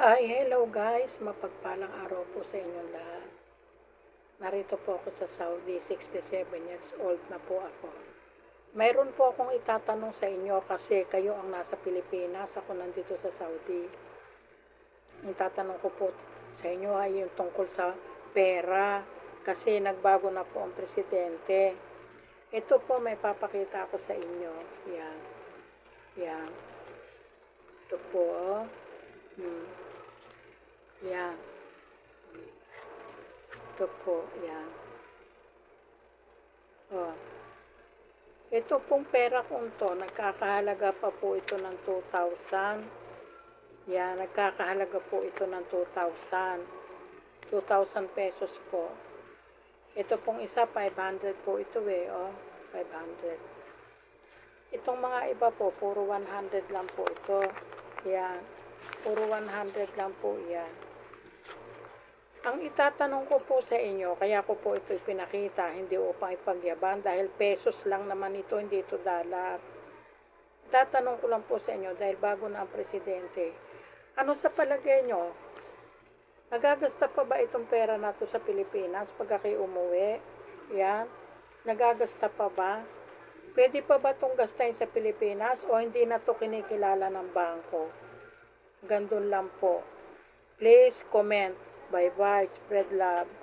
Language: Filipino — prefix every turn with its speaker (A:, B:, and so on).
A: Hello guys, mapagpalang araw po sa inyo lahat. Narito po ako sa Saudi, 67 years old na po ako. Mayroon po akong itatanong sa inyo kasi kayo ang nasa Pilipinas, ako nandito sa Saudi. Ang tatanong ko po sa inyo ay yung tungkol sa pera kasi nagbago na po ang presidente. Ito po may papakita ako sa inyo. Yan. Yan. Ito po. Yan. Ito po, yan. Oh. Ito pong pera kong to, nagkakahalaga pa po ito ng 2,000. Yan, nagkakahalaga po ito ng 2,000. 2,000 pesos po. Ito pong isa, 500 po ito oh. 500. Itong mga iba po, puro 100 lang po ito. Yan. Puro 100 lang po yan. Ang itatanong ko po sa inyo, kaya ko po ito ipinakita, hindi upang ipagyaban, dahil pesos lang naman ito, hindi ito dollar. Itatanong ko lang po sa inyo, dahil bago na ang presidente, ano sa palagay nyo? Nagagasta pa ba itong pera nato sa Pilipinas pag kayo umuwi? Yan. Nagagasta pa ba? Pwede pa ba itong gastahin sa Pilipinas o hindi na ito kinikilala ng bangko? Gandun lang po. Please comment. Bye-bye. Spread love.